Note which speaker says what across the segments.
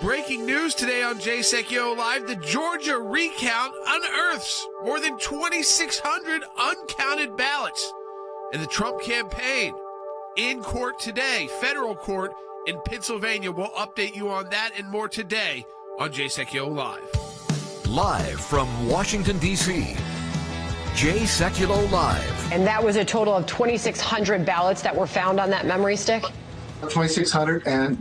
Speaker 1: Breaking news today on JSECO Live. The Georgia Recount unearths more than 2,600 uncounted ballots. And the Trump campaign in court today, federal court in Pennsylvania. We'll update you on that and more today on JSECO Live.
Speaker 2: Live from Washington, D.C., JSECO Live.
Speaker 3: And that was a total of 2,600 ballots that were found on that memory stick?
Speaker 4: 2,600, and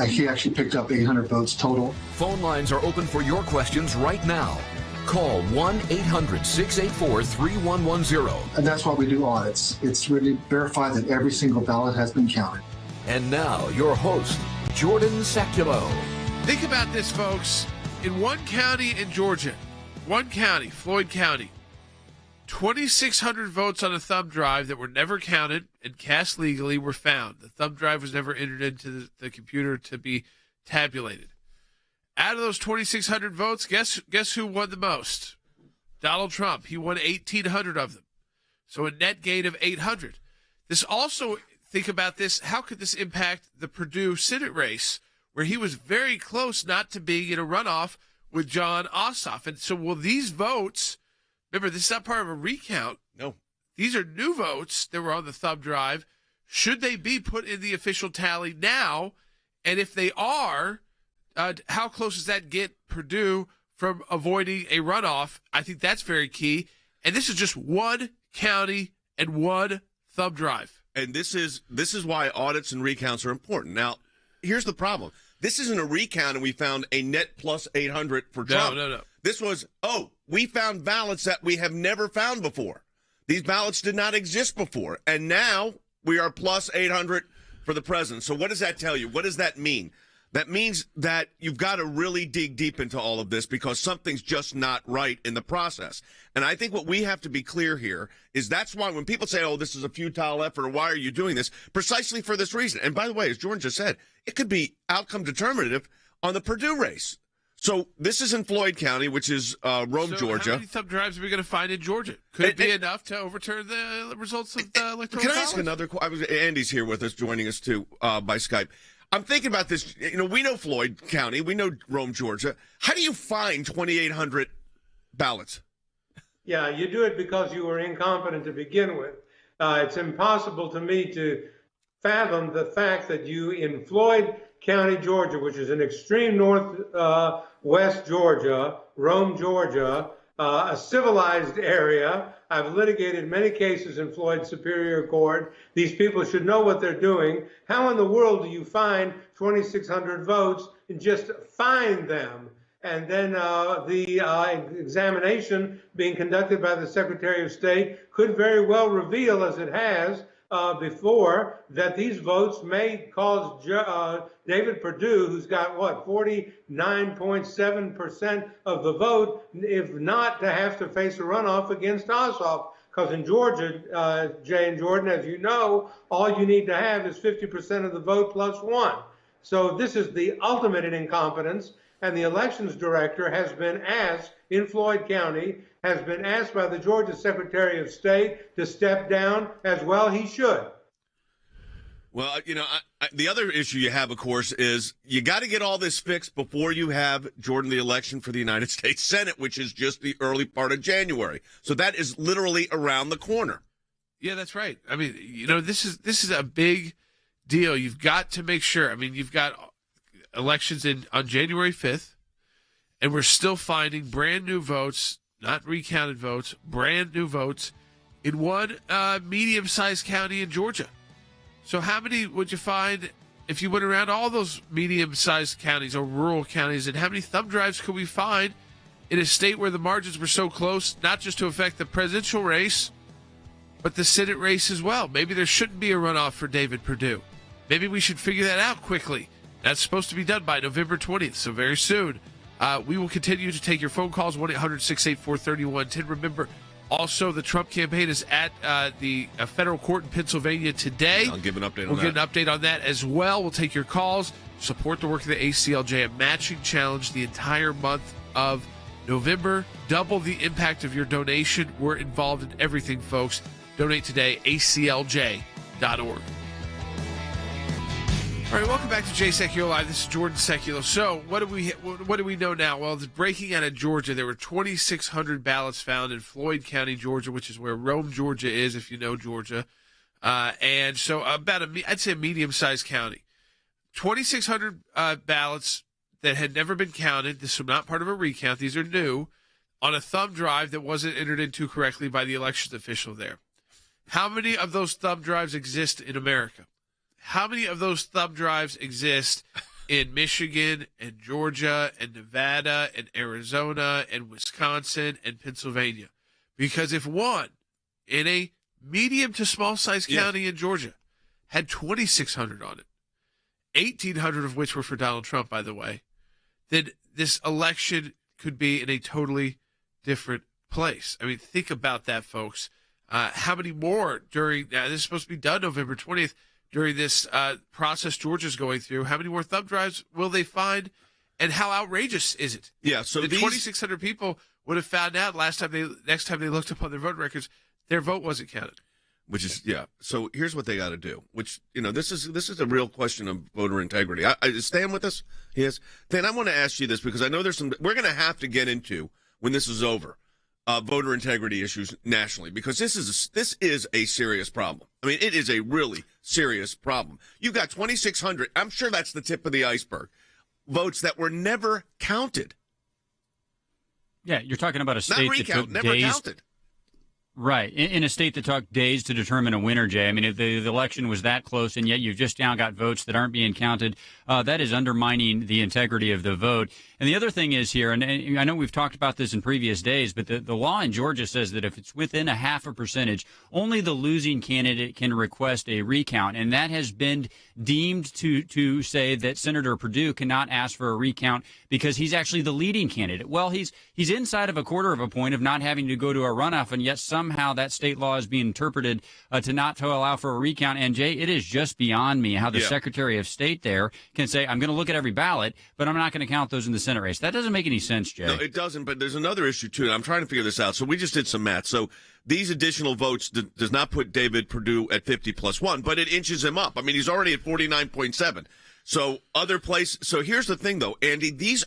Speaker 4: he actually picked up 800 votes total.
Speaker 2: Phone lines are open for your questions right now. Call 1-800-684-3110.
Speaker 4: And that's why we do audits. It's really verified that every single ballot has been counted.
Speaker 2: And now, your host, Jordan Sekulow.
Speaker 1: Think about this, folks. In one county in Georgia, one county, Floyd County, 2,600 votes on a thumb drive that were never counted and cast legally were found. The thumb drive was never entered into the computer to be tabulated. Out of those 2,600 votes, guess who won the most? Donald Trump. He won 1,800 of them. So a net gain of 800. This also, think about this, how could this impact the Purdue Senate race, where he was very close not to being in a runoff with Jon Ossoff? And so will these votes, remember, this is not part of a recount.
Speaker 5: No.
Speaker 1: These are new votes that were on the thumb drive. Should they be put in the official tally now? And if they are, how close does that get Purdue from avoiding a runoff? I think that's very key. And this is just one county and one thumb drive.
Speaker 5: And this is why audits and recounts are important. Now, here's the problem. This isn't a recount and we found a net plus 800 for Trump.
Speaker 1: No.
Speaker 5: This was, we found ballots that we have never found before. These ballots did not exist before. And now we are plus 800 for the president. So what does that tell you? What does that mean? That means that you've got to really dig deep into all of this because something's just not right in the process. And I think what we have to be clear here is that's why when people say, oh, this is a futile effort, or why are you doing this? Precisely for this reason. And by the way, as Jordan just said, it could be outcome determinative on the Purdue race. So this is in Floyd County, which is Rome, Georgia.
Speaker 1: How many thumb drives are we going to find in Georgia? Could it be enough to overturn the results of the electoral
Speaker 5: Can I
Speaker 1: college?
Speaker 5: ask another question? Andy's here with us, joining us too by Skype. I'm thinking about this. We know Floyd County. We know Rome, Georgia. How do you find 2,800 ballots?
Speaker 6: Yeah, you do it because you were incompetent to begin with. It's impossible to me to fathom the fact that you, in Floyd County, Georgia, which is an extreme northwest Georgia, Rome, Georgia, a civilized area. I've litigated many cases in Floyd Superior Court. These people should know what they're doing. How in the world do you find 2,600 votes and just find them? And then the examination being conducted by the Secretary of State could very well reveal, as it has before, that these votes may cause David Perdue, who's got, 49.7% of the vote, if not to have to face a runoff against Ossoff. Because in Georgia, Jay and Jordan, as you know, all you need to have is 50% of the vote plus one. So this is the ultimate in incompetence. And the elections director has been asked in Floyd County, has been asked by the Georgia Secretary of State to step down, as well he should.
Speaker 5: Well, the other issue you have, of course, is you got to get all this fixed before you have, Jordan, the election for the United States Senate, which is just the early part of January. So that is literally around the corner.
Speaker 1: Yeah, that's right. I mean, this is a big deal. You've got to make sure. I mean, you've got elections on January 5th, and we're still finding brand new votes, not recounted votes, brand new votes in one medium-sized county in Georgia. So how many would you find if you went around all those medium-sized counties or rural counties, and how many thumb drives could we find in a state where the margins were so close, not just to affect the presidential race, but the Senate race as well? Maybe there shouldn't be a runoff for David Perdue. Maybe we should figure that out quickly. That's supposed to be done by November 20th, so very soon. We will continue to take your phone calls, 1-800-684-3110. Remember, also, the Trump campaign is at the federal court in Pennsylvania today.
Speaker 5: I'll give an update on that.
Speaker 1: We'll get an update on that as well. We'll take your calls. Support the work of the ACLJ, a matching challenge the entire month of November. Double the impact of your donation. We're involved in everything, folks. Donate today, aclj.org. All right, welcome back to Jay Sekulow Live. This is Jordan Sekulow. So, what do we know now? Well, it's breaking out of Georgia. There were 2,600 ballots found in Floyd County, Georgia, which is where Rome, Georgia is, if you know Georgia. And so, I'd say a medium-sized county. 2,600 ballots that had never been counted. This was not part of a recount. These are new, on a thumb drive that wasn't entered into correctly by the elections official there. How many of those thumb drives exist in America? How many of those thumb drives exist in Michigan and Georgia and Nevada and Arizona and Wisconsin and Pennsylvania? Because if one in a medium to small size county in Georgia had 2,600 on it, 1,800 of which were for Donald Trump, by the way, then this election could be in a totally different place. I mean, think about that, folks. How many more during this is supposed to be done November 20th. During this process Georgia's going through, how many more thumb drives will they find, and how outrageous is it?
Speaker 5: Yeah, so
Speaker 1: the 2,600 people would have found out next time they looked up on their vote records, their vote wasn't counted.
Speaker 5: Which is So here's what they got to do. Which this is a real question of voter integrity. I Stan with us? Yes. Dan, I want to ask you this because I know there's some we're going to have to get into when this is over. Voter integrity issues nationally, because this is a serious problem. I mean, it is a really serious problem. You've got 2,600. I'm sure that's the tip of the iceberg. Votes that were never counted.
Speaker 7: Yeah, you're talking about a state
Speaker 5: Not recount,
Speaker 7: that took
Speaker 5: never
Speaker 7: days.
Speaker 5: counted.
Speaker 7: Right. In a state that took days to determine a winner, Jay. I mean, if the election was that close and yet you've just now got votes that aren't being counted, that is undermining the integrity of the vote. And the other thing is here, and I know we've talked about this in previous days, but the law in Georgia says that if it's within 0.5%, only the losing candidate can request a recount. And that has been deemed to say that Senator Perdue cannot ask for a recount because he's actually the leading candidate. Well, he's inside of 1/4 of a point of not having to go to a runoff, and yet somehow that state law is being interpreted to allow for a recount. And, Jay, it is just beyond me how the Secretary of State there can say, I'm going to look at every ballot, but I'm not going to count those in the Senate race. That doesn't make any sense, Jay.
Speaker 5: No, it doesn't, but there's another issue, too. I'm trying to figure this out. So we just did some math. So these additional votes does not put David Perdue at 50 plus 1, but it inches him up. I mean, he's already at 49.7. So so here's the thing, though, Andy. This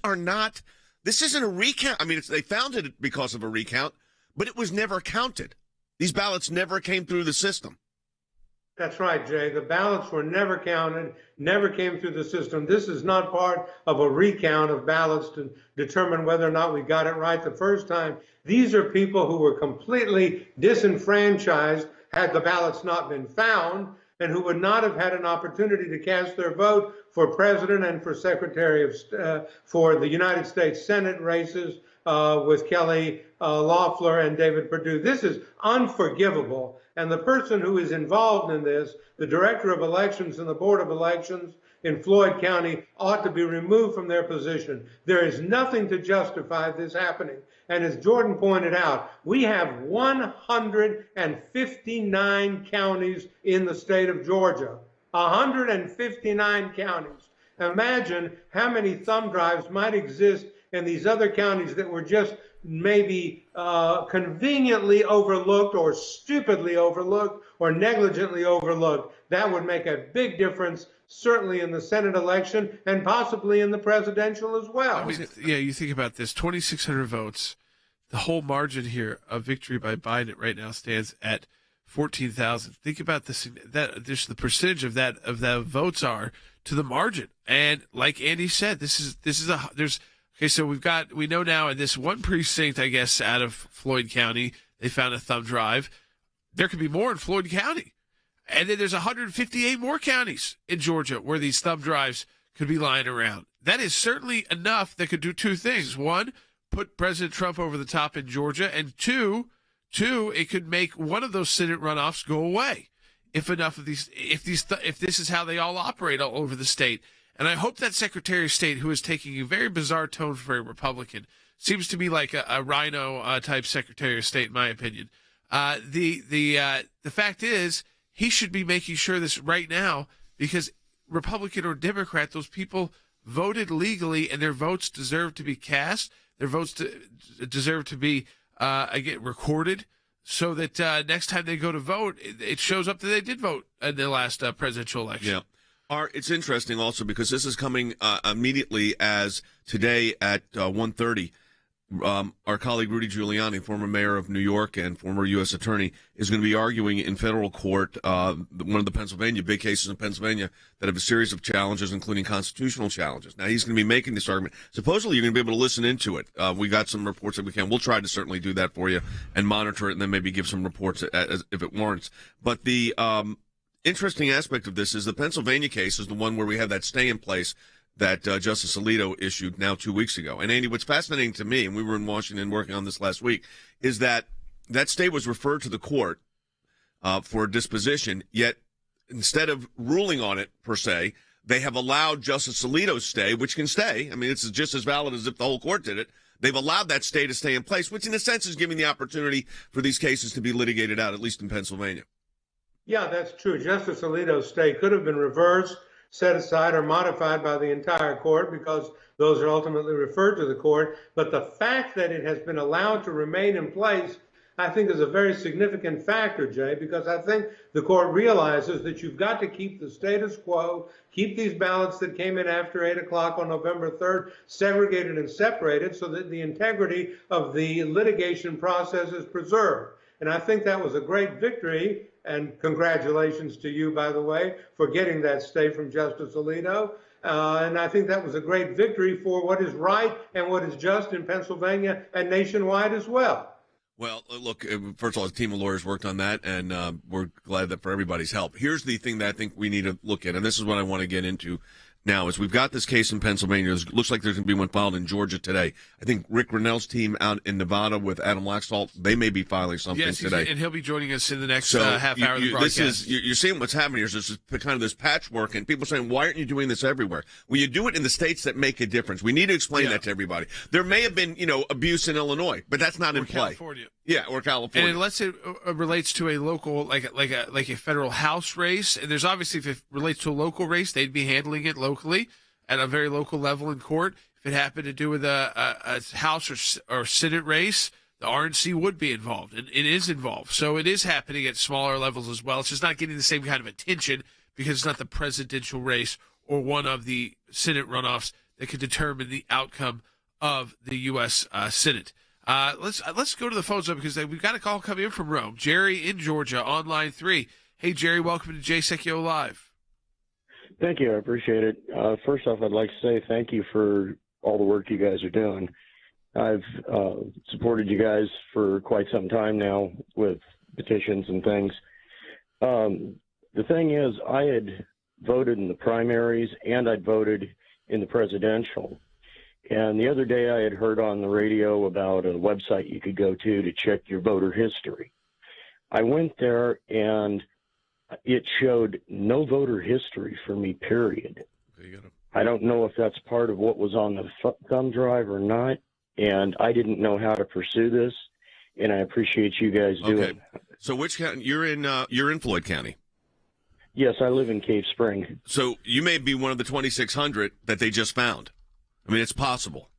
Speaker 5: isn't a recount. I mean, they found it because of a recount, but it was never counted. These ballots never came through the system.
Speaker 6: That's right, Jay. The ballots were never counted, never came through the system. This is not part of a recount of ballots to determine whether or not we got it right the first time. These are people who were completely disenfranchised had the ballots not been found, and who would not have had an opportunity to cast their vote for president and for secretary of for the United States Senate races with Kelly Loeffler and David Perdue. This is unforgivable. And the person who is involved in this, the director of elections and the board of elections in Floyd County, ought to be removed from their position. There is nothing to justify this happening. And as Jordan pointed out, we have 159 counties in the state of Georgia. 159 counties. Imagine how many thumb drives might exist in these other counties that were just maybe conveniently overlooked or stupidly overlooked or negligently overlooked. That would make a big difference, certainly in the Senate election and possibly in the presidential as well.
Speaker 1: I mean, you think about this, 2,600 votes. The whole margin here of victory by Biden right now stands at 14,000. Think about this, that just the percentage of the votes are to the margin. And like Andy said, okay, so we know now in this one precinct, I guess, out of Floyd County, they found a thumb drive. There could be more in Floyd County. And then there's 158 more counties in Georgia where these thumb drives could be lying around. That is certainly enough that could do two things. One, put President Trump over the top in Georgia. And two, it could make one of those Senate runoffs go away. If this is how they all operate all over the state. And I hope that Secretary of State, who is taking a very bizarre tone for a Republican, seems to be like a rhino type Secretary of State, in my opinion. The fact is, he should be making sure this right now, because Republican or Democrat, those people voted legally, and their votes deserve to be cast. Their votes deserve to be again recorded, so that next time they go to vote, it shows up that they did vote in the last presidential election.
Speaker 5: Yeah. It's interesting also because this is coming immediately as today at 1:30. Our colleague Rudy Giuliani, former mayor of New York and former U.S. attorney, is going to be arguing in federal court one of the Pennsylvania big cases in Pennsylvania that have a series of challenges, including constitutional challenges. Now, he's going to be making this argument. Supposedly, you're going to be able to listen into it. We got some reports that we can. We'll try to certainly do that for you and monitor it and then maybe give some reports if it warrants. But the interesting aspect of this is the Pennsylvania case is the one where we have that stay in place that Justice Alito issued now 2 weeks ago. And, Andy, what's fascinating to me, and we were in Washington working on this last week, is that stay was referred to the court for disposition, yet instead of ruling on it, per se, they have allowed Justice Alito's stay, which can stay. I mean, it's just as valid as if the whole court did it. They've allowed that stay to stay in place, which in a sense is giving the opportunity for these cases to be litigated out, at least in Pennsylvania.
Speaker 6: Yeah, that's true. Justice Alito's stay could have been reversed, set aside, or modified by the entire court because those are ultimately referred to the court. But the fact that it has been allowed to remain in place, I think, is a very significant factor, Jay, because I think the court realizes that you've got to keep the status quo, keep these ballots that came in after 8 o'clock on November 3rd segregated and separated so that the integrity of the litigation process is preserved. And I think that was a great victory. And congratulations to you, by the way, for getting that stay from Justice Alito. And I think that was a great victory for what is right and what is just in Pennsylvania and nationwide as well.
Speaker 5: Well, look, first of all, a team of lawyers worked on that, and we're glad that for everybody's help. Here's the thing that I think we need to look at, and this is what I want to get into now, is we've got this case in Pennsylvania. It looks like there's going to be one filed in Georgia today. I think Rick Grinnell's team out in Nevada with Adam Laxalt, they may be filing something today.
Speaker 1: And he'll be joining us in the next half hour of the broadcast.
Speaker 5: You're seeing what's happening here. This is kind of this patchwork, and people are saying, why aren't you doing this everywhere? Well, you do it in the states that make a difference. We need to explain that to everybody. There may have been, abuse in Illinois, but that's not in play.
Speaker 1: California.
Speaker 5: Yeah, or California.
Speaker 1: And unless it relates to a local, like a federal House race, and there's obviously, if it relates to a local race, they'd be handling it locally at a very local level in court. If it happened to do with a House or Senate race, the RNC would be involved, and it is involved. So it is happening at smaller levels as well. It's just not getting the same kind of attention because it's not the presidential race or one of the Senate runoffs that could determine the outcome of the U.S. Senate. Let's go to the phones up because we've got a call coming in from Rome. Jerry in Georgia on line 3. Hey, Jerry, welcome to Jay Secchio Live.
Speaker 8: Thank you. I appreciate it. First off, I'd like to say thank you for all the work you guys are doing. I've supported you guys for quite some time now with petitions and things. The thing is, I had voted in the primaries and I'd voted in the presidential. And the other day I had heard on the radio about a website you could go to check your voter history. I went there and it showed no voter history for me, period. I don't know if that's part of what was on the thumb drive or not, and I didn't know how to pursue this, and I appreciate you guys doing it.
Speaker 5: So which county? You're in Floyd County.
Speaker 8: Yes, I live in Cave Spring.
Speaker 5: So you may be one of the 2,600 that they just found. I mean, it's possible.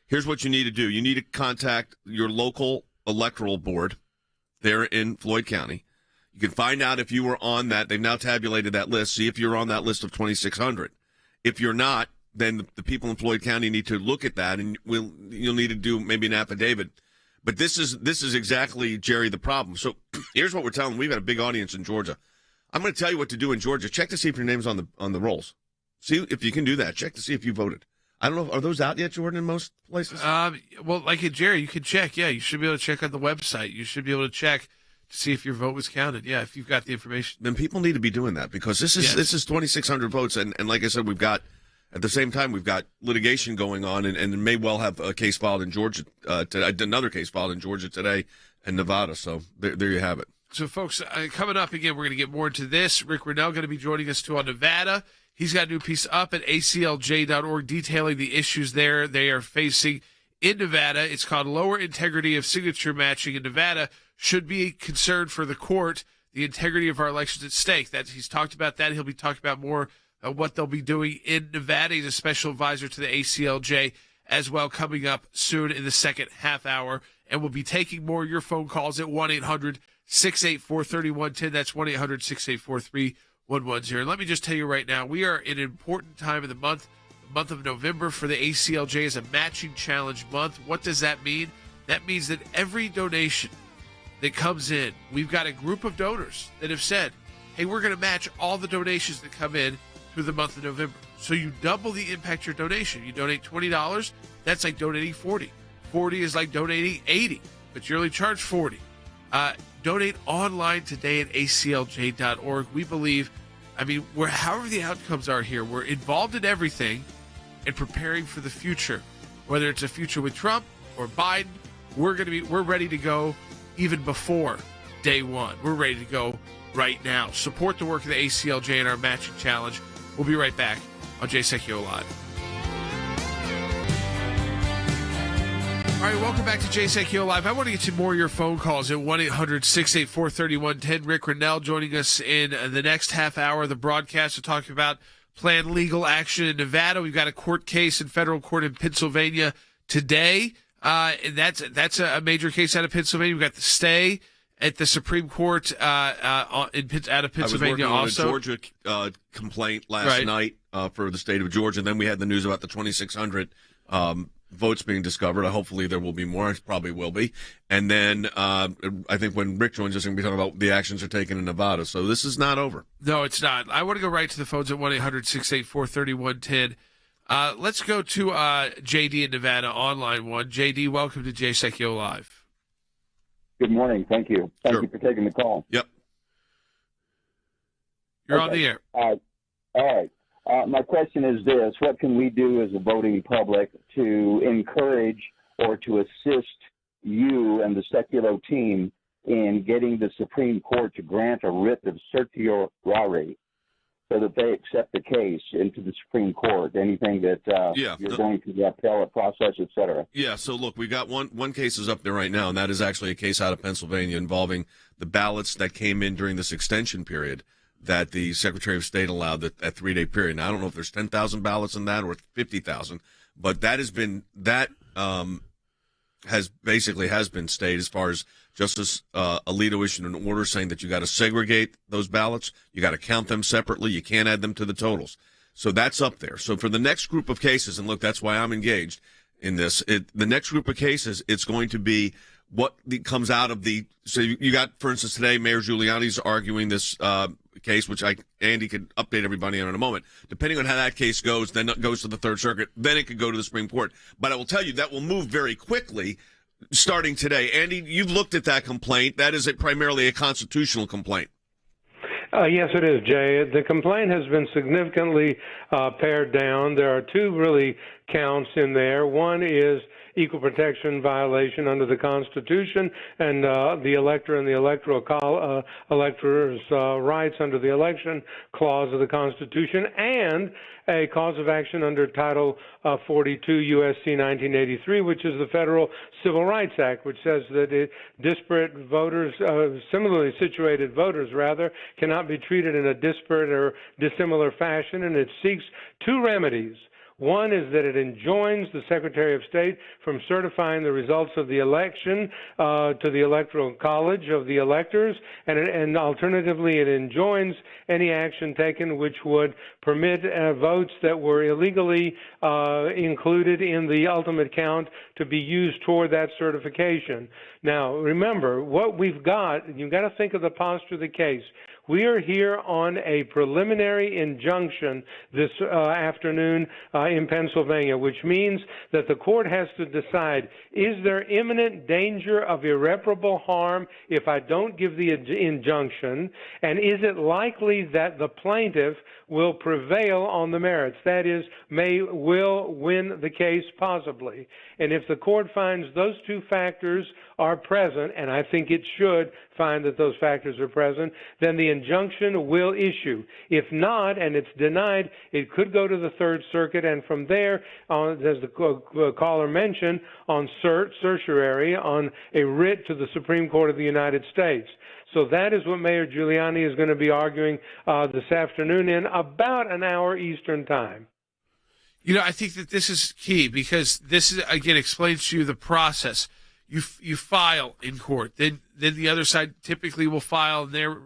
Speaker 5: Here's what you need to do. You need to contact your local electoral board there in Floyd County. You can find out if you were on that. They've now tabulated that list. See if you're on that list of 2,600. If you're not, then the people in Floyd County need to look at that, and you'll need to do maybe an affidavit. But this is exactly, Jerry, the problem. So here's what we're telling. We've got a big audience in Georgia. I'm going to tell you what to do in Georgia. Check to see if your name's on the rolls. See if you can do that. Check to see if you voted. I don't know. Are those out yet, Jordan, in most places?
Speaker 1: Well, like at Jerry, you can check. Yeah, you should be able to check on the website. You should be able to check to see if your vote was counted. Yeah, if you've got the information.
Speaker 5: Then people need to be doing that because this is 2,600 votes. And like I said, at the same time, we've got litigation going on and may well have a case filed in Georgia, another case filed in Georgia today and Nevada. So there you have it.
Speaker 1: So, folks, coming up again, we're going to get more into this. Rick Grinnell going to be joining us, too, on Nevada. He's got a new piece up at aclj.org detailing the issues there they are facing in Nevada. It's called Lower Integrity of Signature Matching in Nevada Should Be a Concern for the Court. The integrity of our elections at stake. He's talked about that. He'll be talking about more of what they'll be doing in Nevada. He's a special advisor to the ACLJ as well, coming up soon in the second half hour. And we'll be taking more of your phone calls at 1-800-684-3110. That's 1-800-684-3110. 110. Let me just tell you right now, we are in an important time of the month of November for the ACLJ is a matching challenge month. What does that mean? That means that every donation that comes in, we've got a group of donors that have said, hey, we're going to match all the donations that come in through the month of November. So you double the impact your donation. You donate $20, that's like donating 40. 40 is like donating 80, but you're only charged 40. Donate online today at aclj.org. We believe, however the outcomes are here, we're involved in everything and preparing for the future. Whether it's a future with Trump or Biden, we're ready to go even before day one. We're ready to go right now. Support the work of the ACLJ and our matching challenge. We'll be right back on Jay Secchio Live. All right, welcome back to Jay Secchio Live. I want to get to more of your phone calls at 1-800-684-3110. Rick Rennell joining us in the next half hour of the broadcast to talk about planned legal action in Nevada. We've got a court case in federal court in Pennsylvania today. And that's a major case out of Pennsylvania. We've got the stay at the Supreme Court out of Pennsylvania.
Speaker 5: I was working
Speaker 1: also
Speaker 5: on a Georgia complaint last night for the state of Georgia. And then we had the news about the 2,600 votes being discovered. Hopefully there will be more. It probably will be. And then I think when Rick joins us, we're going to be talking about the actions are taken in Nevada. So this is not over.
Speaker 1: No, it's not. I want to go right to the phones at 1-800-684-3110. Let's go to JD in Nevada on line one. JD, welcome to Jay Secchio Live.
Speaker 9: Good morning. Thank you. Thank you for taking the call.
Speaker 5: Yep.
Speaker 1: You're on the air.
Speaker 9: All right. My question is this. What can we do as a voting public to encourage or to assist you and the Secchio team in getting the Supreme Court to grant a writ of certiorari so that they accept the case into the Supreme Court, anything that you're going through the appellate process, et cetera?
Speaker 5: Yeah, so look, we got one case is up there right now, and that is actually a case out of Pennsylvania involving the ballots that came in during this extension period that the Secretary of State allowed, that 3-day period. Now, I don't know if there's 10,000 ballots in that or 50,000, but that has been stayed as far as Justice Alito issued an order saying that you got to segregate those ballots, you got to count them separately, you can't add them to the totals. So that's up there. So for the next group of cases, and look, that's why I'm engaged in this. The next group of cases, it's going to be what comes out of the. So you got, for instance, today Mayor Giuliani's arguing this case, which Andy could update everybody on in a moment. Depending on how that case goes, then it goes to the Third Circuit, then it could go to the Supreme Court. But I will tell you that will move very quickly starting today. Andy, you've looked at that complaint. That is primarily a constitutional complaint.
Speaker 6: Yes, it is, Jay. The complaint has been significantly pared down. There are two really counts in there. One is equal protection violation under the Constitution and the elector and the elector's rights under the election clause of the Constitution, and a cause of action under Title 42 U.S.C. 1983, which is the Federal Civil Rights Act, which says that disparate voters, similarly situated voters, rather, cannot be treated in a disparate or dissimilar fashion, and it seeks two remedies. One is that it enjoins the Secretary of State from certifying the results of the election to the Electoral College of the electors, and alternatively, it enjoins any action taken which would permit votes that were illegally included in the ultimate count to be used toward that certification. Now, remember, what we've got, you've got to think of the posture of the case. We are here on a preliminary injunction this afternoon in Pennsylvania, which means that the court has to decide, is there imminent danger of irreparable harm if I don't give the injunction, and is it likely that the plaintiff will prevail on the merits, that is, will win the case possibly. And if the court finds those two factors are present, and I think it should find that those factors are present, then the injunction will issue. If not, and it's denied, it could go to the Third Circuit, and from there, as the caller mentioned, on certiorari, on a writ to the Supreme Court of the United States. So that is what Mayor Giuliani is going to be arguing this afternoon in about an hour Eastern time.
Speaker 1: You know, I think that this is key because this is, again, explains to you the process. You file in court, then the other side typically will file their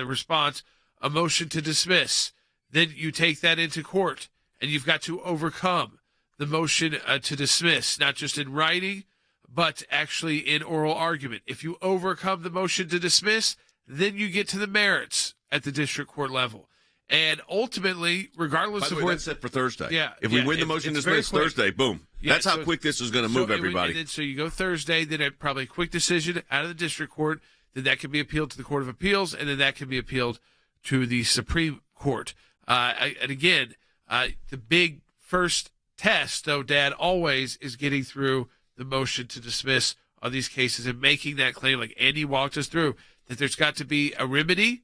Speaker 1: response a motion to dismiss. Then you take that into court, and you've got to overcome the motion to dismiss, not just in writing, but actually in oral argument. If you overcome the motion to dismiss, then you get to the merits at the district court level. And ultimately, regardless of
Speaker 5: where
Speaker 1: where
Speaker 5: that's set for Thursday.
Speaker 1: Yeah,
Speaker 5: if we win the motion to dismiss Thursday, boom.
Speaker 1: Yeah,
Speaker 5: that's how quick this is going to move everybody.
Speaker 1: So you go Thursday, then probably a quick decision out of the district court. Then that can be appealed to the Court of Appeals, and then that can be appealed to the Supreme Court. And again, the big first test, though, Dad, always is getting through the motion to dismiss on these cases and making that claim, like Andy walked us through, that there's got to be a remedy,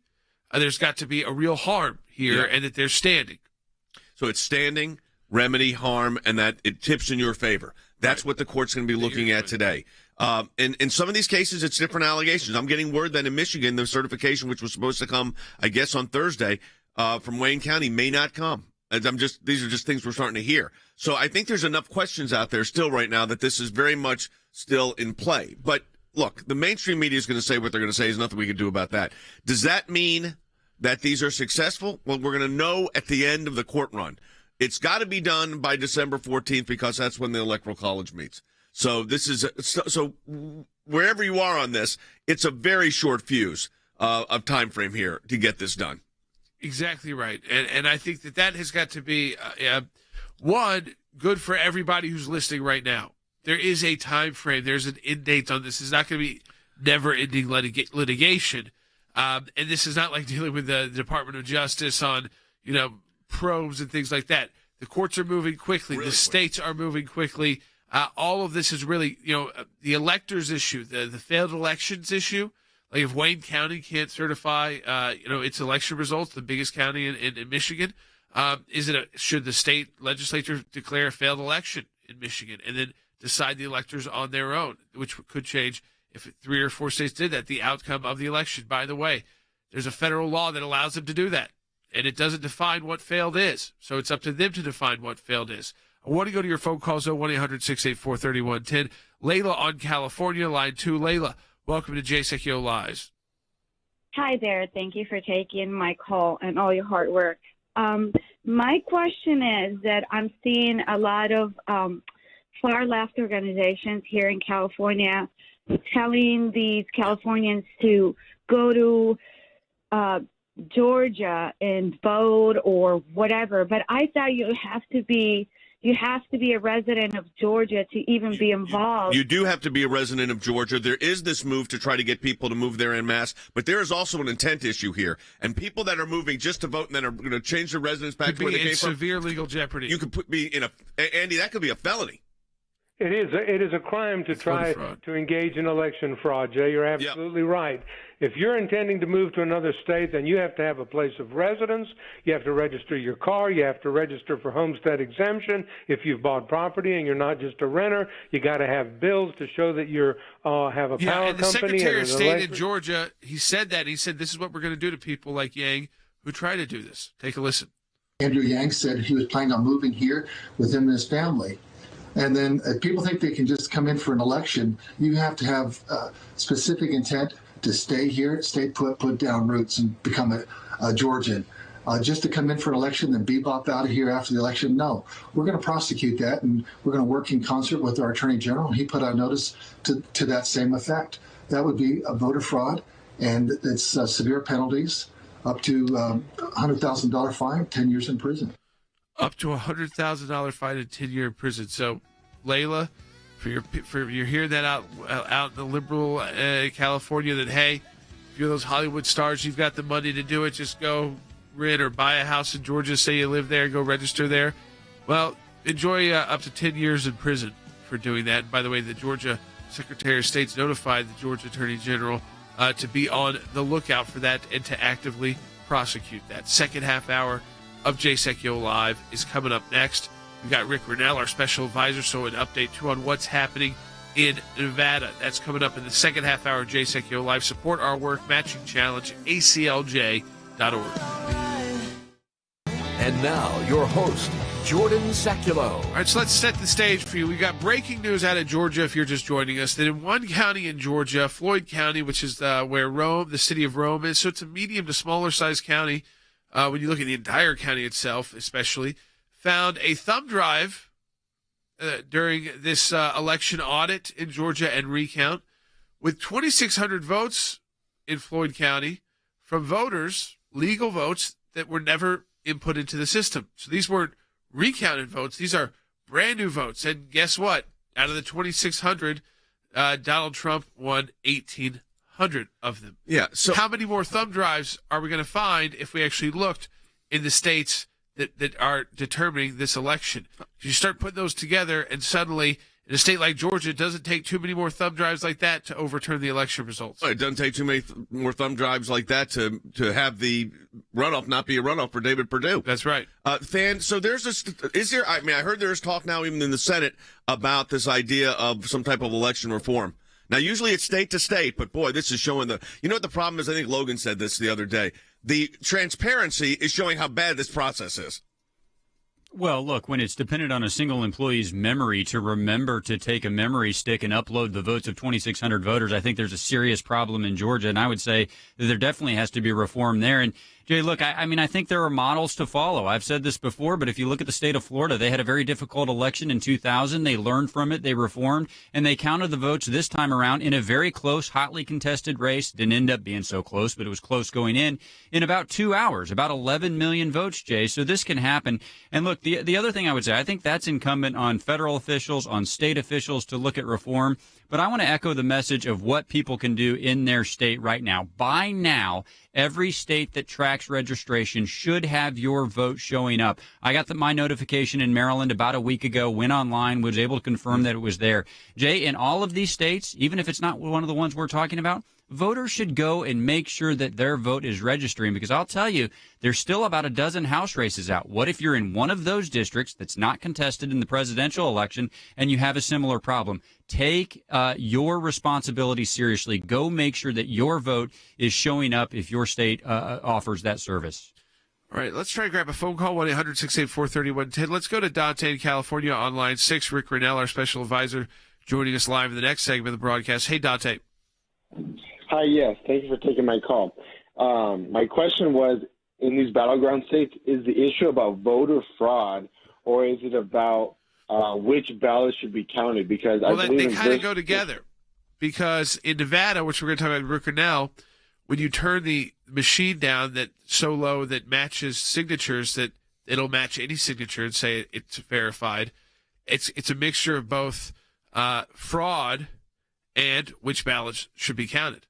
Speaker 1: there's got to be a real harm here, and that they're standing.
Speaker 5: So it's standing, remedy, harm, and that it tips in your favor. That's what the court's going to be looking at today. In some of these cases, it's different allegations. I'm getting word that in Michigan, the certification, which was supposed to come, I guess, on Thursday from Wayne County, may not come. These are just things we're starting to hear. So I think there's enough questions out there still right now that this is very much still in play. But look, the mainstream media is going to say what they're going to say. There's nothing we can do about that. Does that mean that these are successful? Well, we're going to know at the end of the court run. It's got to be done by December 14th because that's when the Electoral College meets. So this is so wherever you are on this, it's a very short fuse of time frame here to get this done.
Speaker 1: Exactly right. And I think that has got to be, one, good for everybody who's listening right now. There is a time frame. There's an end date on this. It's not going to be never-ending litigation. And this is not like dealing with the Department of Justice on, probes and things like that. The courts are moving quickly. The states are moving quickly. All of this is really, the electors issue, the failed elections issue. Like if Wayne County can't certify, its election results, the biggest county in Michigan, should the state legislature declare a failed election in Michigan and then decide the electors on their own, which could change if 3 or 4 states did that, the outcome of the election. By the way, there's a federal law that allows them to do that, and it doesn't define what failed is. So it's up to them to define what failed is. I want to go to your phone calls, 1-800-684-3110. Layla on California, line 2. Layla, welcome to Jay Secchio Live.
Speaker 10: Hi there. Thank you for taking my call and all your hard work. My question is that I'm seeing a lot of far-left organizations here in California telling these Californians to go to Georgia and vote or whatever. But I thought you have to be a resident of Georgia to even be involved.
Speaker 5: You do have to be a resident of Georgia. There is this move to try to get people to move there en masse, but there is also an intent issue here. And people that are moving just to vote and then are going to change their residence back to where they came from.
Speaker 1: Severe legal jeopardy.
Speaker 5: You could be in Andy, that could be a felony.
Speaker 6: It is a crime to try to engage in election fraud, Jay. You're absolutely right. If you're intending to move to another state, then you have to have a place of residence. You have to register your car. You have to register for homestead exemption. If you've bought property and you're not just a renter, you got to have bills to show that you have a power
Speaker 1: and the
Speaker 6: company.
Speaker 1: Secretary of State in Georgia, he said that. He said, this is what we're going to do to people like Yang who try to do this. Take a listen.
Speaker 4: Andrew Yang said he was planning on moving here with him and his family. And then people think they can just come in for an election. You have to have specific intent to stay here, stay put down roots, and become a Georgian. Just to come in for an election and bebop out of here after the election, no. We're going to prosecute that, and we're going to work in concert with our Attorney General. He put out notice to that same effect. That would be a voter fraud, and it's severe penalties, up to $100,000 fine, 10 years in prison.
Speaker 1: Up to $100,000 fine and 10-year in prison. So, Layla, for you're hearing that out in the liberal California, that hey, if you're those Hollywood stars, you've got the money to do it. Just go rent or buy a house in Georgia. Say you live there, go register there. Well, enjoy up to 10 years in prison for doing that. And by the way, the Georgia Secretary of State's notified the Georgia Attorney General to be on the lookout for that and to actively prosecute that. Second half hour of Jay Secchio Live is coming up next. We've got Rick Rennell, our special advisor, so an update, too, on what's happening in Nevada. That's coming up in the second half hour of Jay Secchio Live. Support our work, Matching Challenge, aclj.org.
Speaker 2: And now, your host, Jordan Seculo.
Speaker 1: All right, so let's set the stage for you. We got breaking news out of Georgia, if you're just joining us, that in one county in Georgia, Floyd County, which is where the city of Rome is, so it's a medium to smaller size county, when you look at the entire county itself especially, found a thumb drive during this election audit in Georgia and recount with 2,600 votes in Floyd County from voters, legal votes, that were never input into the system. So these weren't recounted votes. These are brand new votes. And guess what? Out of the 2,600, Donald Trump won 1,800 of them.
Speaker 5: Yeah. So
Speaker 1: how many more thumb drives are we going to find if we actually looked in the states that are determining this election? You start putting those together, and suddenly in a state like Georgia, it doesn't take too many more thumb drives like that to overturn the election results.
Speaker 5: it doesn't take too many more thumb drives like that to have the runoff not be a runoff for David Perdue.
Speaker 1: That's right.
Speaker 5: So there's I heard there's talk now even in the Senate about this idea of some type of election reform. Now, usually it's state to state, but boy, this is showing you know what the problem is? I think Logan said this the other day. The transparency is showing how bad this process is.
Speaker 7: Well, look, when it's dependent on a single employee's memory to remember to take a memory stick and upload the votes of 2,600 voters, I think there's a serious problem in Georgia, and I would say that there definitely has to be reform there. And Jay, look, I think there are models to follow. I've said this before, but if you look at the state of Florida, they had a very difficult election in 2000. They learned from it, they reformed, and they counted the votes this time around in a very close, hotly contested race. Didn't end up being so close, but it was close going in about 2 hours, about 11 million votes, Jay. So this can happen. And look, the other thing I would say, I think that's incumbent on federal officials, on state officials to look at reform. But I want to echo the message of what people can do in their state right now. By now, every state that tracks registration should have your vote showing up. I got my notification in Maryland about a week ago, went online, was able to confirm that it was there. Jay, in all of these states, even if it's not one of the ones we're talking about, voters should go and make sure that their vote is registering, because I'll tell you, there's still about a dozen House races out. What if you're in one of those districts that's not contested in the presidential election and you have a similar problem? Take your responsibility seriously. Go make sure that your vote is showing up if your state offers that service.
Speaker 1: All right, let's try to grab a phone call, 1-800-684-3110. Let's go to Dante in California on line 6. Rick Rennell, our special advisor, joining us live in the next segment of the broadcast. Hey, Dante.
Speaker 11: Hi, yes. Thank you for taking my call. My question was, in these battleground states, is the issue about voter fraud, or is it about which ballots should be counted? Because I believe
Speaker 1: they kind of go together. Because in Nevada, which we're going to talk about Rick Rennell, when you turn the machine down that so low that matches signatures that it'll match any signature and say it's verified, it's a mixture of both fraud and which ballots should be counted.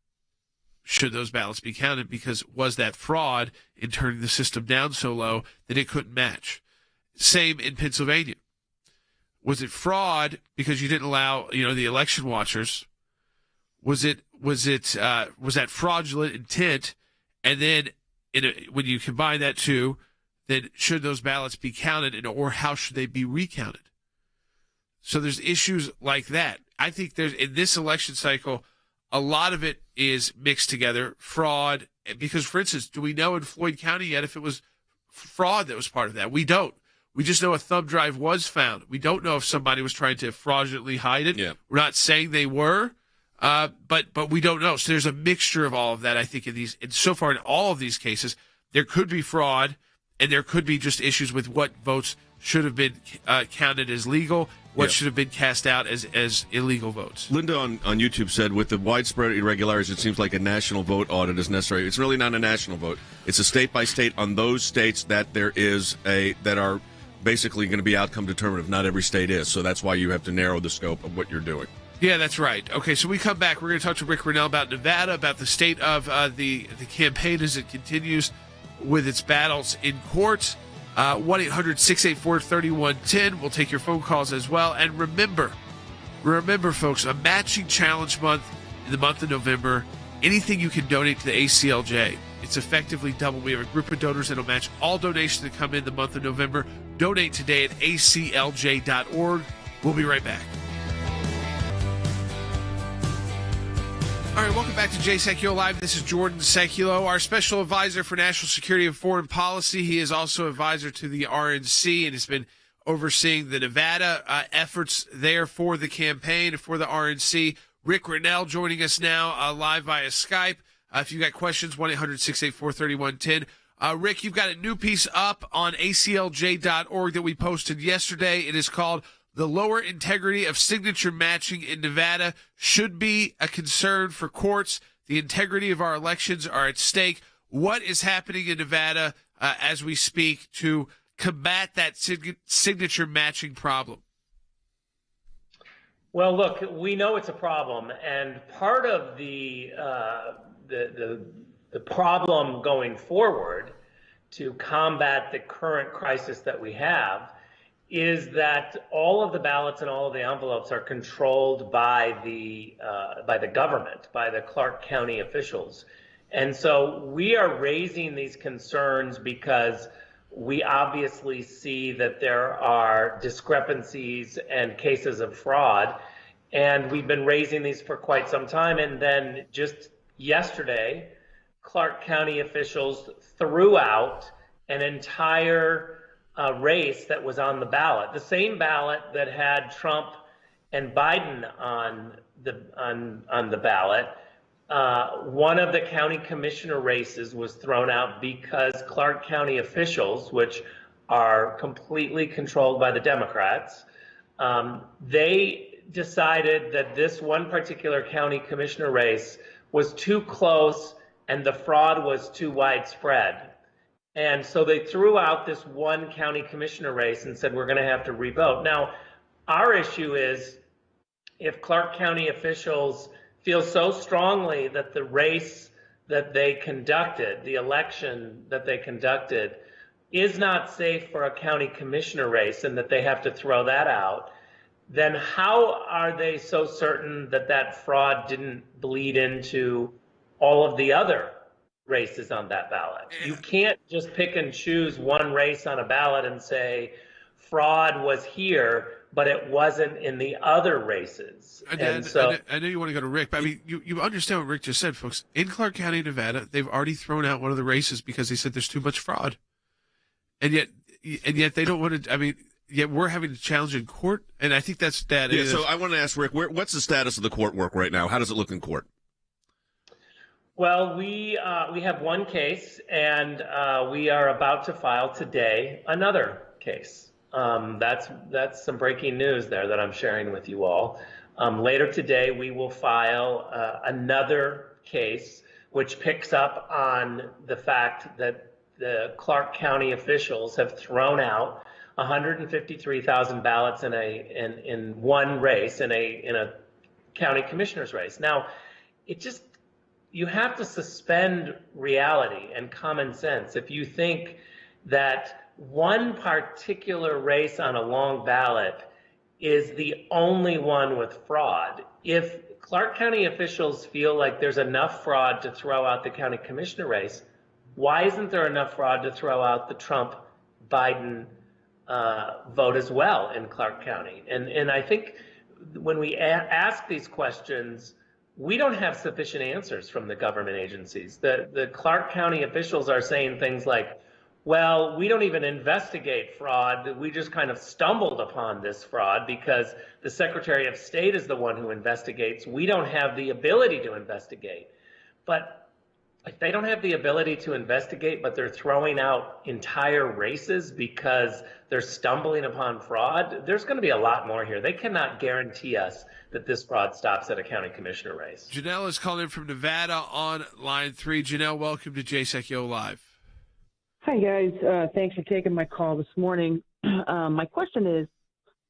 Speaker 1: Should those ballots be counted? Because was that fraud in turning the system down so low that it couldn't match? Same in Pennsylvania. Was it fraud because you didn't allow, the election watchers? Was that fraudulent intent? And then when you combine that too, then should those ballots be counted, or how should they be recounted? So there's issues like that. I think there's, in this election cycle, a lot of it is mixed together, fraud, because, for instance, do we know in Floyd County yet if it was fraud that was part of that? We don't. We just know a thumb drive was found. We don't know if somebody was trying to fraudulently hide it.
Speaker 5: Yeah.
Speaker 1: We're not saying they were, but we don't know. So there's a mixture of all of that, I think, in these. And so far in all of these cases, there could be fraud, and there could be just issues with what votes should have been counted as legal, what should have been cast out as illegal votes.
Speaker 5: Linda on YouTube said, with the widespread irregularities, it seems like a national vote audit is necessary. It's really not a national vote. It's a state by state on those states that there is that are basically going to be outcome determinative. Not every state is, so that's why you have to narrow the scope of what you're doing.
Speaker 1: Yeah, that's right. Okay, so we come back. We're going to talk to Rick Rennell about Nevada, about the state of the campaign as it continues with its battles in court. 1-800-684-3110. We'll take your phone calls as well. And remember, folks, a matching challenge month in the month of November. Anything you can donate to the ACLJ, it's effectively double. We have a group of donors that will match all donations that come in the month of November. Donate today at aclj.org. We'll be right back. All right, welcome back to Jay Sekulow Live. This is Jordan Sekulow, our special advisor for national security and foreign policy. He is also advisor to the RNC and has been overseeing the Nevada efforts there for the campaign, for the RNC. Rick Grinnell joining us now live via Skype. If you've got questions, 1-800-684-3110. Rick, you've got a new piece up on aclj.org that we posted yesterday. It is called "The Lower Integrity of Signature Matching in Nevada Should Be a Concern for Courts. The integrity of our elections are at stake." What is happening in Nevada as we speak to combat that signature matching problem?
Speaker 12: Well, look, we know it's a problem, and part of the problem going forward to combat the current crisis that we have is that all of the ballots and all of the envelopes are controlled by the government, by the Clark County officials. And so we are raising these concerns because we obviously see that there are discrepancies and cases of fraud, and we've been raising these for quite some time. And then just yesterday, Clark County officials threw out an entire race that was on the ballot, the same ballot that had Trump and Biden on the ballot. One of the county commissioner races was thrown out because Clark County officials, which are completely controlled by the Democrats, they decided that this one particular county commissioner race was too close and the fraud was too widespread. And so they threw out this one county commissioner race and said, we're going to have to revote. Now, our issue is if Clark County officials feel so strongly that the race that they conducted, the election that they conducted, is not safe for a county commissioner race and that they have to throw that out, then how are they so certain that that fraud didn't bleed into all of the other races on that ballot? You can't just pick and choose one race on a ballot and say fraud was here, but it wasn't in the other races. And so
Speaker 1: I know you want to go to Rick, but I mean, you understand what Rick just said, folks. In Clark County, Nevada, they've already thrown out one of the races because they said there's too much fraud, and yet they don't want to. I mean, yet we're having to challenge in court, and I think that's that.
Speaker 5: Yeah. So I want to ask Rick, what's the status of the court work right now? How does it look in court?
Speaker 12: Well, we have one case, and we are about to file today another case. That's some breaking news there that I'm sharing with you all. Later today, we will file another case which picks up on the fact that the Clark County officials have thrown out 153,000 ballots in one race, in a county commissioner's race. Now, you have to suspend reality and common sense if you think that one particular race on a long ballot is the only one with fraud. If Clark County officials feel like there's enough fraud to throw out the county commissioner race, why isn't there enough fraud to throw out the Trump-Biden vote as well in Clark County? And I think when we ask these questions, we don't have sufficient answers from the government agencies. The Clark County officials are saying things like, well, we don't even investigate fraud. We just kind of stumbled upon this fraud because the Secretary of State is the one who investigates. We don't have the ability to investigate. But if they don't have the ability to investigate, but they're throwing out entire races because they're stumbling upon fraud, there's going to be a lot more here. They cannot guarantee us that this fraud stops at a county commissioner race.
Speaker 1: Janelle is calling in from Nevada on line 3. Janelle, welcome to Jay Sekulow Live.
Speaker 13: Hi, guys. Thanks for taking my call this morning. My question is,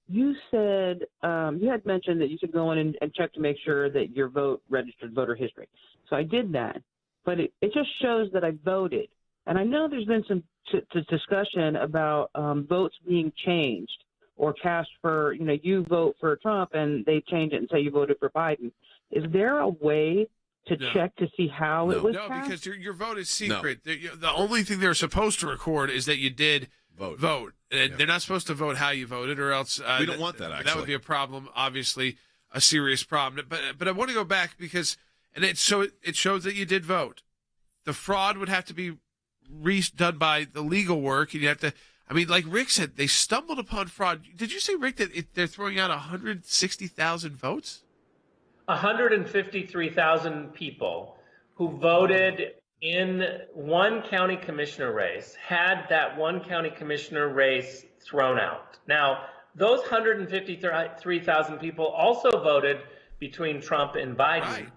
Speaker 13: you said you had mentioned that you should go in and check to make sure that your vote registered voter history. So I did that, but it just shows that I voted. And I know there's been some discussion about votes being changed or cast for, you vote for Trump and they change it and say you voted for Biden. Is there a way to check to see how it was cast?
Speaker 1: No, because your vote is secret. No. The only thing they're supposed to record is that you did vote. And they're not supposed to vote how you voted, or else
Speaker 5: we don't want that. Actually,
Speaker 1: that would be a problem. Obviously, a serious problem. But I want to go back because And it shows that you did vote. The fraud would have to be done by the legal work, and you have to. I mean, like Rick said, they stumbled upon fraud. Did you say, Rick, that they're throwing out 160,000 votes?
Speaker 12: 153,000 people who voted in one county commissioner race had that one county commissioner race thrown out. Now, those 153,000 people also voted between Trump and Biden. Right.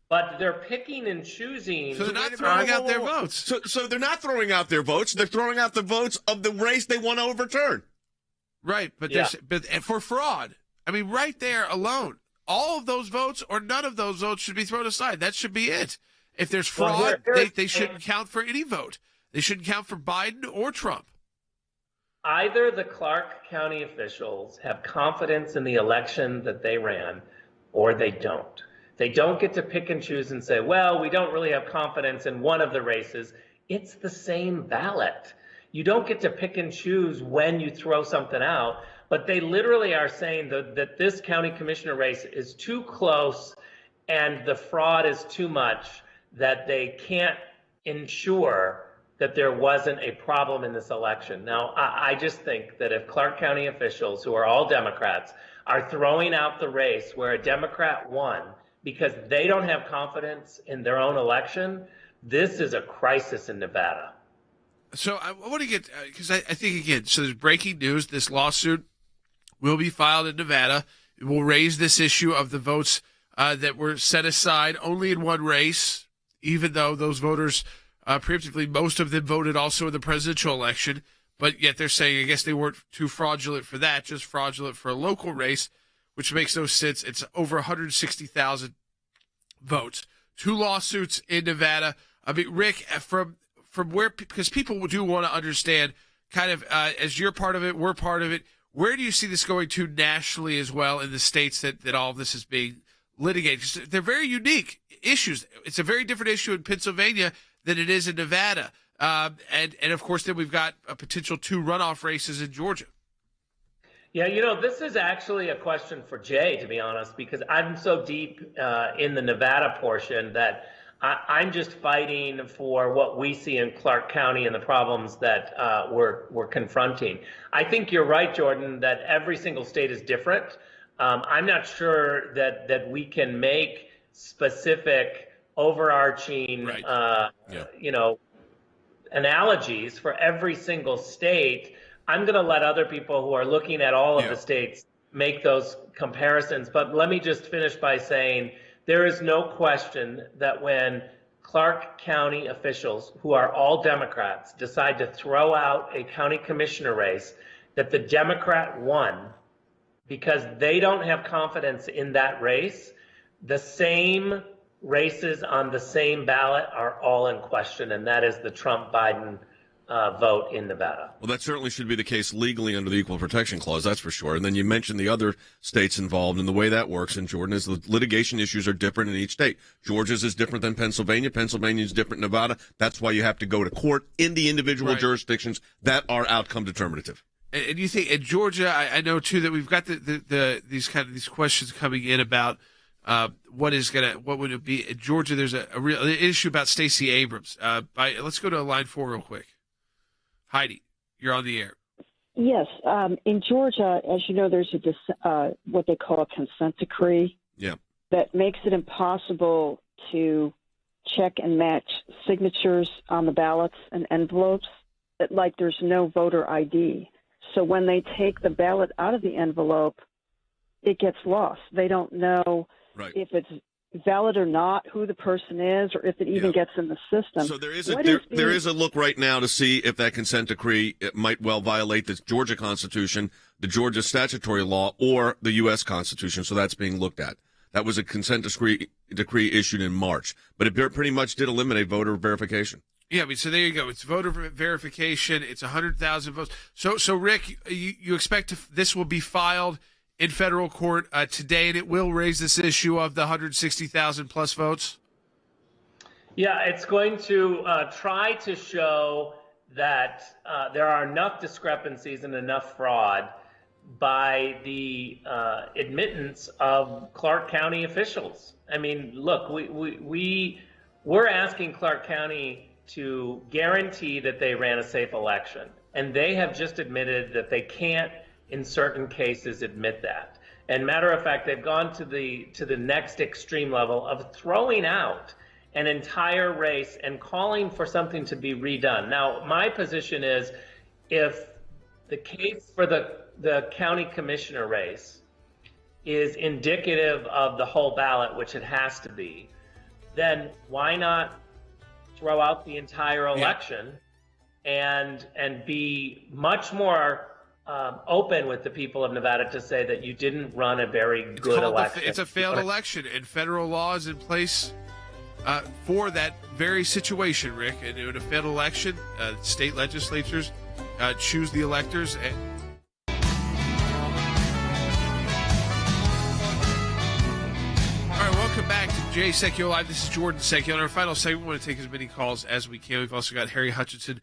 Speaker 12: But they're picking and choosing.
Speaker 1: So they're not throwing out their votes.
Speaker 5: So they're not throwing out their votes. They're throwing out the votes of the race they want to overturn.
Speaker 1: Right, but for fraud, I mean, right there alone, all of those votes or none of those votes should be thrown aside. That should be it. If there's fraud, they shouldn't count for any vote. They shouldn't count for Biden or Trump.
Speaker 12: Either the Clark County officials have confidence in the election that they ran, or they don't. They don't get to pick and choose and say, well, we don't really have confidence in one of the races. It's the same ballot. You don't get to pick and choose when you throw something out, but they literally are saying that this county commissioner race is too close and the fraud is too much that they can't ensure that there wasn't a problem in this election. Now, I just think that if Clark County officials, who are all Democrats, are throwing out the race where a Democrat won, because they don't have confidence in their own election, this is a crisis in Nevada.
Speaker 1: So I want to get, because I think, again, so there's breaking news. This lawsuit will be filed in Nevada. It will raise this issue of the votes that were set aside only in one race, even though those voters, preemptively, most of them voted also in the presidential election. But yet they're saying, I guess they weren't too fraudulent for that, just fraudulent for a local race, which makes no sense. It's over 160,000 votes. 2 lawsuits in Nevada. I mean, Rick, from where, because people do want to understand, kind of as you're part of it, we're part of it, where do you see this going to nationally as well in the states that all of this is being litigated? They're very unique issues. It's a very different issue in Pennsylvania than it is in Nevada. And of course, then we've got a potential 2 runoff races in Georgia.
Speaker 12: Yeah, this is actually a question for Jay, to be honest, because I'm so deep in the Nevada portion that I'm just fighting for what we see in Clark County and the problems that we're confronting. I think you're right, Jordan, that every single state is different. I'm not sure that we can make specific overarching, analogies for every single state. I'm going to let other people who are looking at all of the states make those comparisons. But let me just finish by saying there is no question that when Clark County officials, who are all Democrats, decide to throw out a county commissioner race, that the Democrat won because they don't have confidence in that race, the same races on the same ballot are all in question, and that is the Trump-Biden vote in Nevada.
Speaker 5: Well, that certainly should be the case legally under the Equal Protection Clause, that's for sure. And then you mentioned the other states involved, and the way that works in Jordan is the litigation issues are different in each state. Georgia's is different than Pennsylvania. Pennsylvania's different than Nevada. That's why you have to go to court in the individual jurisdictions that are outcome determinative.
Speaker 1: And you think in Georgia, I know too that we've got these questions coming in about what would it be in Georgia? There's a real issue about Stacey Abrams. Let's go to line 4 real quick. Heidi, you're on the air.
Speaker 14: Yes. In Georgia, as you know, there's what they call a consent decree that makes it impossible to check and match signatures on the ballots and envelopes. Like there's no voter ID. So when they take the ballot out of the envelope, it gets lost. They don't know if it's valid or not, who the person is, or if it even gets in the system.
Speaker 5: So there is a look right now to see if that consent decree might well violate the Georgia Constitution, the Georgia statutory law, or the U.S. Constitution. So that's being looked at. That was a consent decree issued in March, but it pretty much did eliminate voter verification.
Speaker 1: Yeah, I mean, so there you go. It's voter verification. It's 100,000 votes. So Rick, you expect this will be filed in federal court today, and it will raise this issue of the 160,000 plus votes?
Speaker 12: Yeah, it's going to try to show that there are enough discrepancies and enough fraud by the admittance of Clark County officials. I mean, look, we're asking Clark County to guarantee that they ran a safe election, and they have just admitted that they can't, in certain cases, admit that. And matter of fact, they've gone to the next extreme level of throwing out an entire race and calling for something to be redone. Now, my position is, if the case for the county commissioner race is indicative of the whole ballot, which it has to be, then why not throw out the entire election and be much more open with the people of Nevada to say that you didn't run a very good election.
Speaker 1: It's a failed election, and federal law is in place for that very situation, Rick. And in a failed election, state legislatures choose the electors. All right, welcome back to Jay Secchio Live. This is Jordan Secchio. In our final segment, we want to take as many calls as we can. We've also got Harry Hutchinson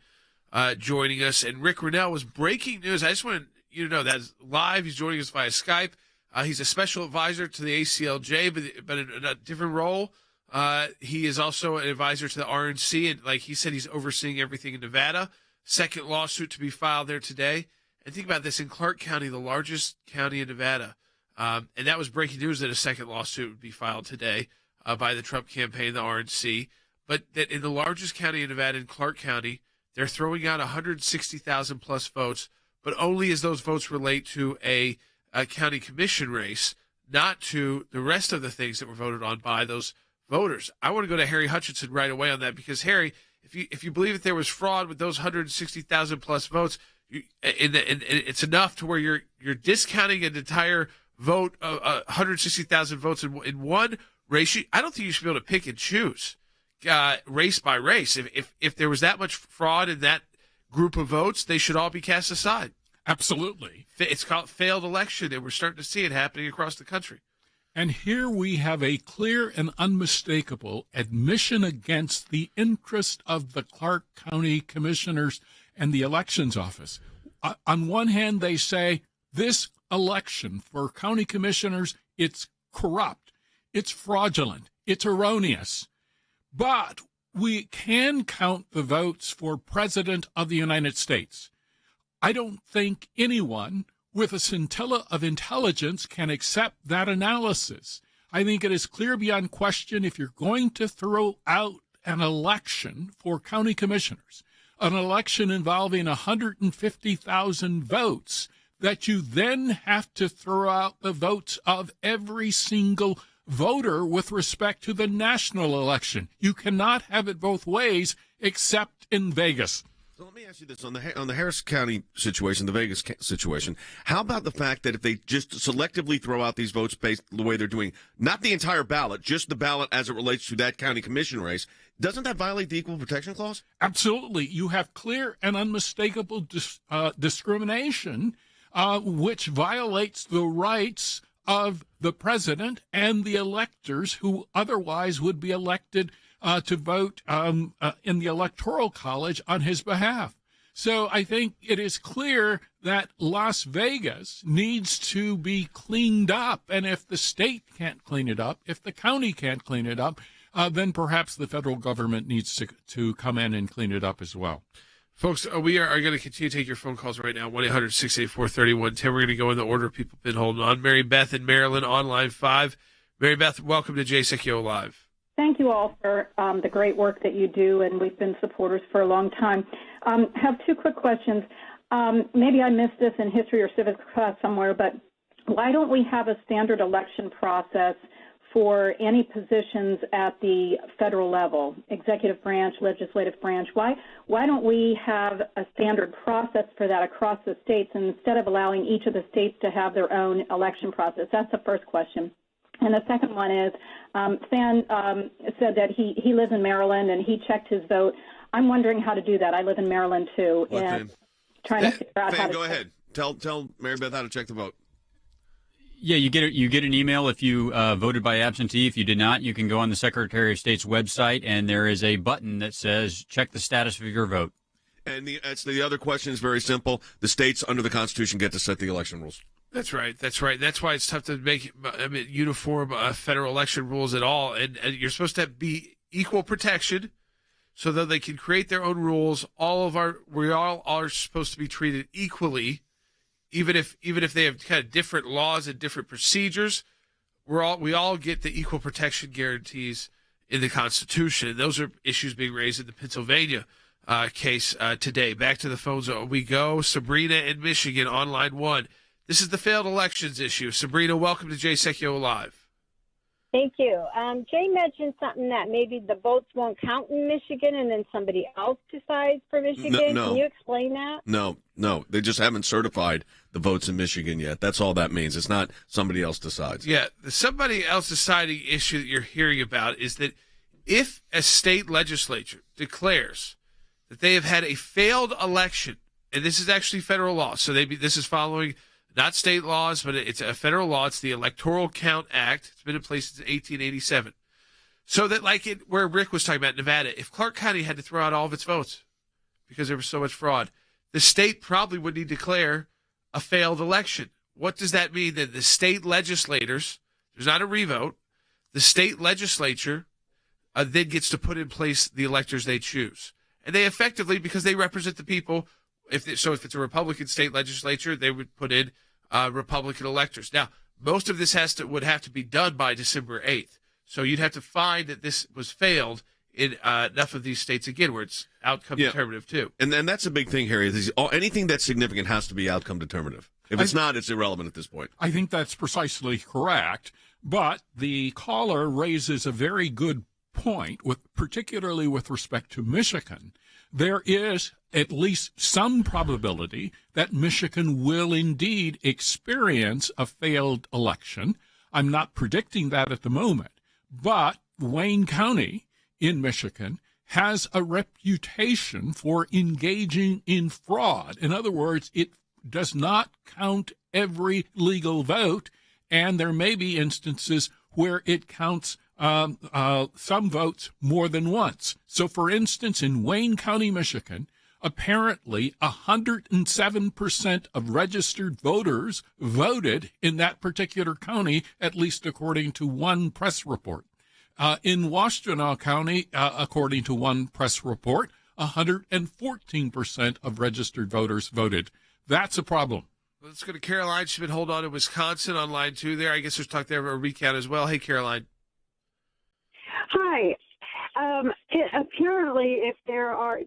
Speaker 1: joining us, and Rick Rennell was breaking news. I just want you to know that's live. He's joining us via Skype. He's a special advisor to the ACLJ, but in a different role. He is also an advisor to the RNC, and like he said, he's overseeing everything in Nevada. Second lawsuit to be filed there today. And think about this, in Clark County, the largest county in Nevada, and that was breaking news that a second lawsuit would be filed today by the Trump campaign, the RNC. But that in the largest county in Nevada, in Clark County, they're throwing out 160,000 plus votes, but only as those votes relate to a county commission race, not to the rest of the things that were voted on by those voters. I want to go to Harry Hutchinson right away on that, because Harry, if you believe that there was fraud with those 160,000 plus votes, it's enough to where you're discounting an entire vote, 160,000 votes in one race. I don't think you should be able to pick and choose race by race. If there was that much fraud in that group of votes, they should all be cast aside.
Speaker 15: Absolutely.
Speaker 1: It's called failed election, and we're starting to see it happening across the country.
Speaker 15: And here we have a clear and unmistakable admission against the interest of the Clark County commissioners and the elections office. On one hand, they say this election for county commissioners, it's corrupt, it's fraudulent, it's erroneous. But we can count the votes for President of the United States. I don't think anyone with a scintilla of intelligence can accept that analysis. I think it is clear beyond question, if you're going to throw out an election for county commissioners, an election involving 150,000 votes, that you then have to throw out the votes of every single voter with respect to the national election. You cannot have it both ways, except in Vegas.
Speaker 5: So let me ask you this, on the Harris County situation, the Vegas situation, how about the fact that if they just selectively throw out these votes based the way they're doing, not the entire ballot, just the ballot as it relates to that county commission race, doesn't that violate the Equal Protection Clause?
Speaker 15: Absolutely. You have clear and unmistakable discrimination, which violates the rights of the president and the electors who otherwise would be elected to vote in the Electoral College on his behalf. So I think it is clear that Las Vegas needs to be cleaned up. And if the state can't clean it up, if the county can't clean it up, then perhaps the federal government needs to come in and clean it up as well.
Speaker 1: Folks, we are going to continue to take your phone calls right now, 1-800-684-3110. We're going to go in the order people have been holding on. Mary Beth in Maryland, on line 5. Mary Beth, welcome to Jay Secchio Live.
Speaker 16: Thank you all for the great work that you do, and we've been supporters for a long time. Have two quick questions. Maybe I missed this in history or civics class somewhere, but why don't we have a standard election process for any positions at the federal level, executive branch, legislative branch? Why don't we have a standard process for that across the states instead of allowing each of the states to have their own election process? That's the first question. And the second one is, Fan said that he lives in Maryland and he checked his vote. I'm wondering how to do that. I live in Maryland too, and trying to figure out how to.
Speaker 5: Go ahead. Tell Mary Beth how to check the vote.
Speaker 7: Yeah, you get an email if you voted by absentee. If you did not, you can go on the Secretary of State's website, and there is a button that says check the status of your vote.
Speaker 5: And the other question is very simple. The states under the Constitution get to set the election rules.
Speaker 1: That's right. That's why it's tough to make uniform federal election rules at all. And you're supposed to be equal protection, so that they can create their own rules. We all are supposed to be treated equally, even if they have kind of different laws and different procedures. We all get the equal protection guarantees in the Constitution. And those are issues being raised in the Pennsylvania case today. Back to the phones we go. Sabrina in Michigan on line 1. This is the failed elections issue. Sabrina, welcome to Jay Secchio Live.
Speaker 17: Thank you. Jay mentioned something that maybe the votes won't count in Michigan and then somebody else decides for Michigan.
Speaker 5: No.
Speaker 17: Can you explain that?
Speaker 5: No. They just haven't certified the votes in Michigan yet. That's all that means. It's not somebody else decides.
Speaker 1: Yeah, the somebody else deciding issue that you're hearing about is that if a state legislature declares that they have had a failed election, and this is actually federal law, so this is following not state laws, but it's a federal law. It's the Electoral Count Act. It's been in place since 1887. So that, where Rick was talking about Nevada, if Clark County had to throw out all of its votes because there was so much fraud, the state probably would need to declare a failed election. What does that mean? That the state legislators, there's not a revote, the state legislature then gets to put in place the electors they choose. And they effectively, because they represent the people, if it's a Republican state legislature, they would put in Republican electors. Now, most of this would have to be done by December 8th. So you'd have to find that this was failed in enough of these states, again, where it's outcome determinative too.
Speaker 5: And that's a big thing, Harry. Anything that's significant has to be outcome determinative. If it's not, it's irrelevant at this point.
Speaker 15: I think that's precisely correct. But the caller raises a very good point, particularly with respect to Michigan. There is at least some probability that Michigan will indeed experience a failed election. I'm not predicting that at the moment, but Wayne County in Michigan has a reputation for engaging in fraud. In other words, it does not count every legal vote, and there may be instances where it counts some votes more than once. So, for instance, in Wayne County, Michigan, apparently 107% of registered voters voted in that particular county, at least according to one press report. In Washtenaw County, according to one press report, 114% of registered voters voted. That's a problem.
Speaker 1: Let's go to Caroline. She's been holding on to Wisconsin on line 2 there. I guess there's talk there of a recount as well. Hey, Caroline.
Speaker 18: Hi. Apparently,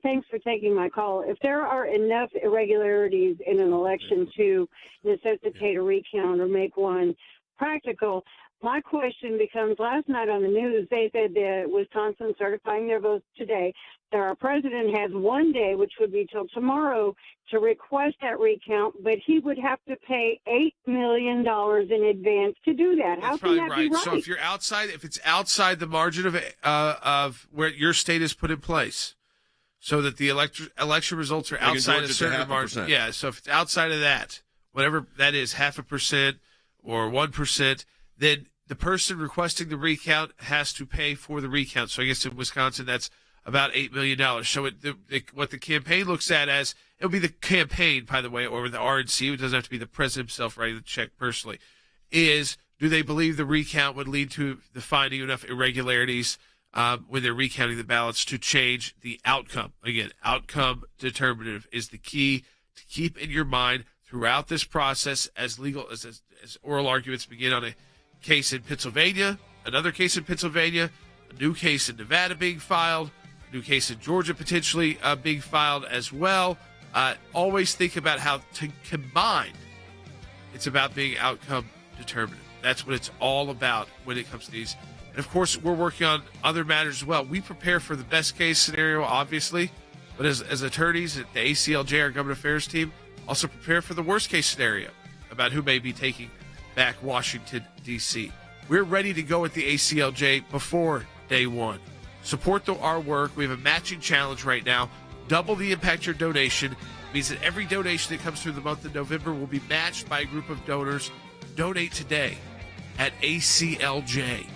Speaker 18: thanks for taking my call. If there are enough irregularities in an election to necessitate a recount or make one practical, my question becomes, last night on the news, they said that Wisconsin certifying their votes today, that our president has one day, which would be till tomorrow, to request that recount, but he would have to pay $8 million in advance to do that. How can that be right?
Speaker 1: So if it's outside the margin of where your state is put in place, so that the election results are outside a certain margin. Yeah, so if it's outside of that, whatever that is, 0.5% or 1%, then the person requesting the recount has to pay for the recount. So I guess in Wisconsin, that's about $8 million. So what the campaign looks at as, it'll be the campaign, by the way, or the RNC, it doesn't have to be the president himself writing the check personally, is do they believe the recount would lead to the finding enough irregularities when they're recounting the ballots to change the outcome. Again, outcome determinative is the key to keep in your mind throughout this process as oral arguments begin on a case in Pennsylvania, another case in Pennsylvania, a new case in Nevada being filed, a new case in Georgia potentially being filed as well. Always think about how to combine. It's about being outcome determinative. That's what it's all about when it comes to these. And, of course, we're working on other matters as well. We prepare for the best-case scenario, obviously, but as attorneys at the ACLJ, our government affairs team, also prepare for the worst-case scenario about who may be taking back Washington, D.C. We're ready to go at the ACLJ before day one. Support our work. We have a matching challenge right now. Double the impact your donation. It means that every donation that comes through the month of November will be matched by a group of donors. Donate today at aclj.org.